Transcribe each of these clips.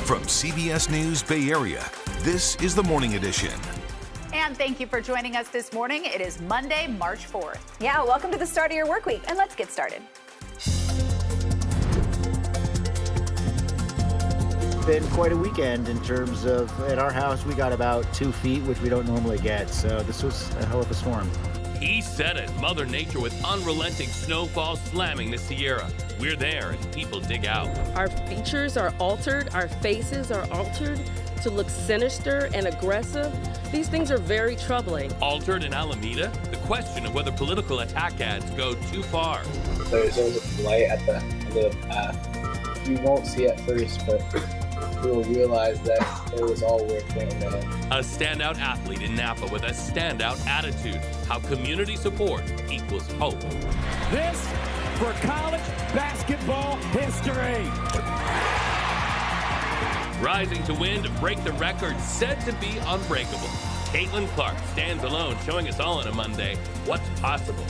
From CBS News Bay Area, this is the Morning Edition. And thank you for joining us this morning. It is Monday, March 4th. Yeah, welcome to the start of your work week, and let's get started. Been quite a weekend in terms of, at our house, we got about 2 feet, which we don't normally get. So this was a hell of a storm. He said it. Mother Nature with unrelenting snowfall slamming the Sierra. We're there as people dig out. Our features are altered. Our faces are altered to look sinister and aggressive. These things are very troubling. Altered in Alameda? The question of whether political attack ads go too far. There's always a light at the end of the path. You won't see it first, but you will realize that it was all worth it. A standout athlete in Napa with a standout attitude. How community support equals hope. This for college basketball history. Rising to win to break the record said to be unbreakable. Caitlin Clark stands alone, showing us all on a Monday what's possible.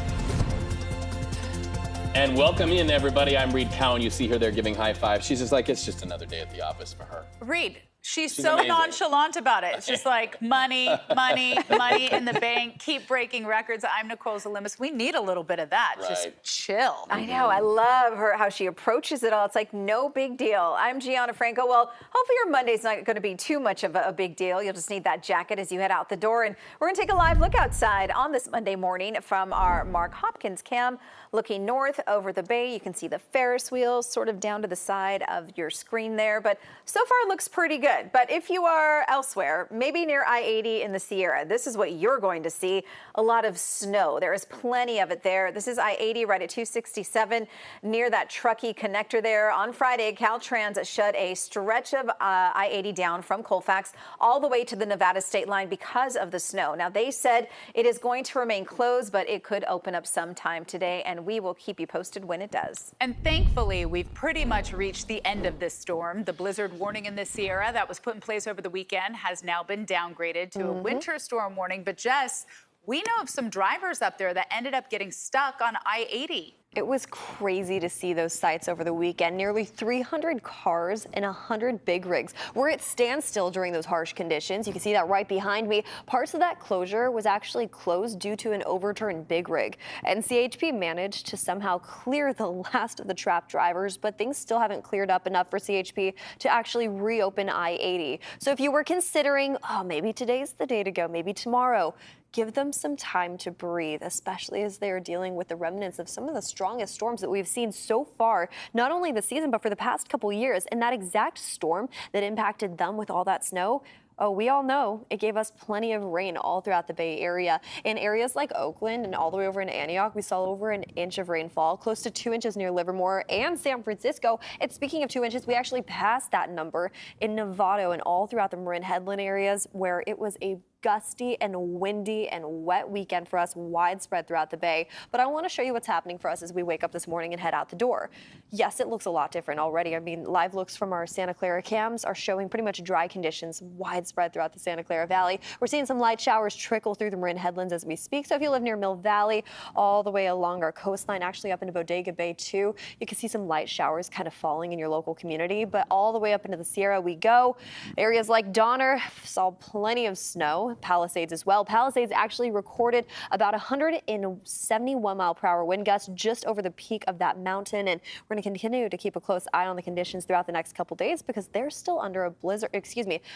And welcome in, everybody. I'm Reed Cowan. You see her there giving high fives. She's just like, it's just another day at the office for her. Reed, she's so amazing. Nonchalant about it. It's just like money, money, money in the bank, keep breaking records. I'm Nicole Zalimis. We need a little bit of that. Right. Just chill. I know. I love her, how she approaches it all. It's like no big deal. I'm Gianna Franco. Well, hopefully your Monday's not going to be too much of a big deal. You'll just need that jacket as you head out the door. And we're going to take a live look outside on this Monday morning from our Mark Hopkins cam. Looking north over the bay, you can see the Ferris wheels sort of down to the side of your screen there. But so far it looks pretty good. But if you are elsewhere, maybe near I-80 in the Sierra, this is what you're going to see. A lot of snow. There is plenty of it there. This is I-80 right at 267 near that Truckee connector there. On Friday, Caltrans shut a stretch of I-80 down from Colfax all the way to the Nevada state line because of the snow. Now, they said it is going to remain closed, but it could open up sometime today, and we will keep you posted when it does. And thankfully, we've pretty much reached the end of this storm. The blizzard warning in the Sierra that was put in place over the weekend has now been downgraded to a winter storm warning. But Jess, we know of some drivers up there that ended up getting stuck on I-80. It was crazy to see those sights over the weekend. Nearly 300 cars and 100 big rigs were at standstill during those harsh conditions. You can see that right behind me. Parts of that closure was actually closed due to an overturned big rig. And CHP managed to somehow clear the last of the trapped drivers, but things still haven't cleared up enough for CHP to actually reopen I-80. So if you were considering, oh, maybe today's the day to go, maybe tomorrow, give them some time to breathe, especially as they are dealing with the remnants of some of the strongest storms that we've seen so far, not only this season, but for the past couple years. And that exact storm that impacted them with all that snow, oh, we all know it gave us plenty of rain all throughout the Bay Area. In areas like Oakland and all the way over in Antioch, we saw over an inch of rainfall, close to 2 inches near Livermore and San Francisco. And speaking of 2 inches, we actually passed that number in Novato and all throughout the Marin Headland areas, where it was a gusty and windy and wet weekend for us, widespread throughout the Bay. But I want to show you what's happening for us as we wake up this morning and head out the door. Yes, it looks a lot different already. I mean, live looks from our Santa Clara cams are showing pretty much dry conditions widespread throughout the Santa Clara Valley. We're seeing some light showers trickle through the Marin Headlands as we speak. So if you live near Mill Valley, all the way along our coastline, actually up into Bodega Bay too, you can see some light showers kind of falling in your local community. But all the way up into the Sierra we go. Areas like Donner saw plenty of snow. Palisades as well. Palisades actually recorded about 171 mile per hour wind gusts just over the peak of that mountain. And we're going to continue to keep a close eye on the conditions throughout the next couple days because they're still under a blizzard.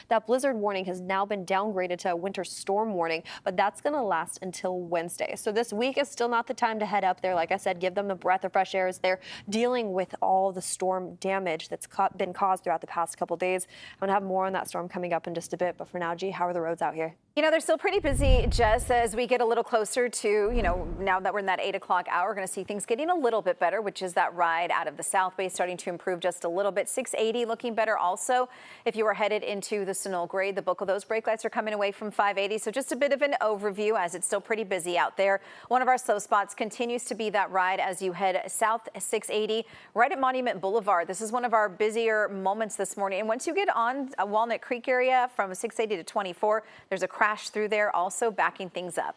That blizzard warning has now been downgraded to a winter storm warning, but that's going to last until Wednesday. So this week is still not the time to head up there. Like I said, give them a breath of fresh air as they're dealing with all the storm damage that's been caused throughout the past couple days. I'm going to have more on that storm coming up in just a bit. But for now, G, how are the roads out here? You know, they're still pretty busy, Jess, as we get a little closer to, now that we're in that 8 o'clock hour, we're going to see things getting a little bit better, which is that ride out of the South Bay starting to improve just a little bit. 680 looking better also. If you are headed into the Sunol grade, the bulk of those brake lights are coming away from 580. So just a bit of an overview as it's still pretty busy out there. One of our slow spots continues to be that ride as you head south 680 right at Monument Boulevard. This is one of our busier moments this morning. And once you get on Walnut Creek area from 680 to 24, there's a crash through there also backing things up.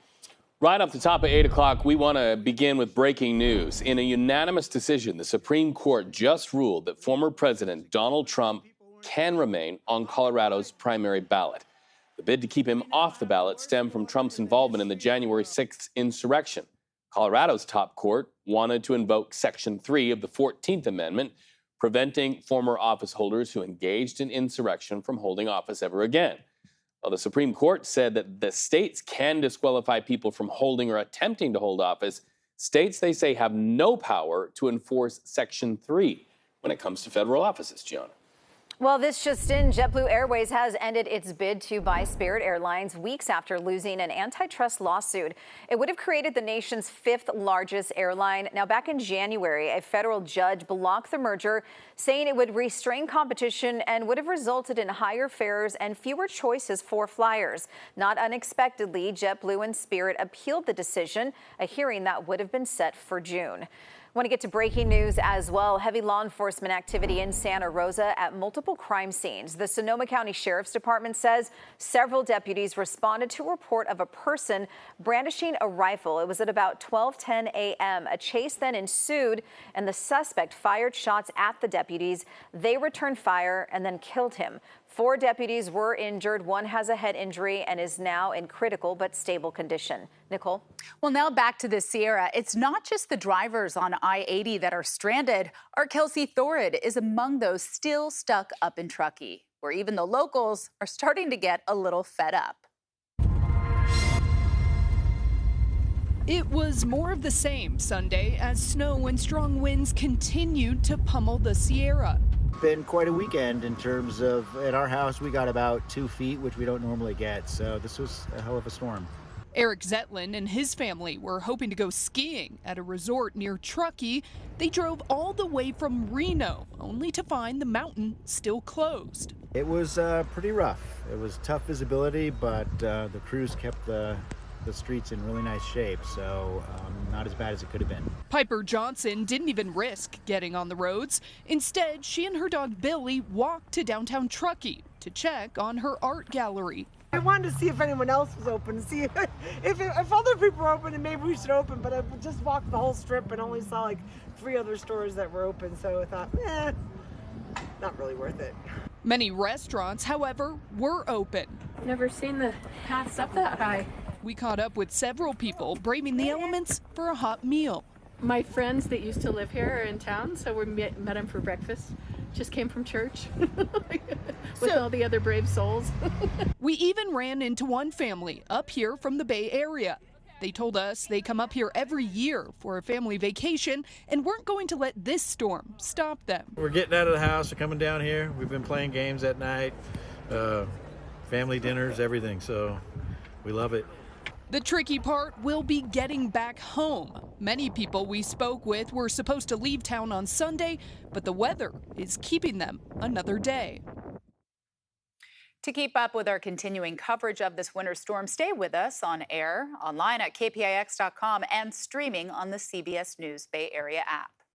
Right off the top of 8 o'clock, we want to begin with breaking news. In a unanimous decision, the Supreme Court just ruled that former President Donald Trump can remain on Colorado's primary ballot. The bid to keep him off the ballot stemmed from Trump's involvement in the January 6th insurrection. Colorado's top court wanted to invoke Section 3 of the 14th Amendment, preventing former office holders who engaged in insurrection from holding office ever again. Well, the Supreme Court said that the states can disqualify people from holding or attempting to hold office. States, they say, have no power to enforce Section 3 when it comes to federal offices, Gianna. Well, this just in, JetBlue Airways has ended its bid to buy Spirit Airlines weeks after losing an antitrust lawsuit. It would have created the nation's fifth largest airline. Now, back in January, a federal judge blocked the merger, saying it would restrain competition and would have resulted in higher fares and fewer choices for flyers. Not unexpectedly, JetBlue and Spirit appealed the decision, a hearing that would have been set for June. Want to get to breaking news as well. Heavy law enforcement activity in Santa Rosa at multiple crime scenes. The Sonoma County Sheriff's Department says several deputies responded to a report of a person brandishing a rifle. It was at about 12:10 a.m. A chase then ensued, and the suspect fired shots at the deputies. They returned fire and then killed him. 4 deputies were injured. One has a head injury and is now in critical but stable condition. Nicole? Well, now back to the Sierra. It's not just the drivers on I-80 that are stranded. Our Kelsey Thorid is among those still stuck up in Truckee, where even the locals are starting to get a little fed up. It was more of the same Sunday as snow and strong winds continued to pummel the Sierra. Been quite a weekend in terms of, at our house, we got about 2 feet, which we don't normally get. So this was a hell of a storm. Eric Zetlin and his family were hoping to go skiing at a resort near Truckee. They drove all the way from Reno, only to find the mountain still closed. It was pretty rough. It was tough visibility, but the crews kept the streets in really nice shape, so not as bad as it could have been. Piper Johnson didn't even risk getting on the roads. Instead, she and her dog Billy walked to downtown Truckee to check on her art gallery. I wanted to see if anyone else was open, to see if other people were open, and maybe we should open, but I just walked the whole strip and only saw like 3 other stores that were open, so I thought, not really worth it. Many restaurants, however, were open. Never seen the paths up that high. We caught up with several people braving the elements for a hot meal. My friends that used to live here are in town, so we met them for breakfast. Just came from church with all the other brave souls. We even ran into one family up here from the Bay Area. They told us they come up here every year for a family vacation and weren't going to let this storm stop them. We're getting out of the house, we're coming down here. We've been playing games at night, family dinners, everything, so we love it. The tricky part will be getting back home. Many people we spoke with were supposed to leave town on Sunday, but the weather is keeping them another day. To keep up with our continuing coverage of this winter storm, stay with us on air, online at KPIX.com, and streaming on the CBS News Bay Area app.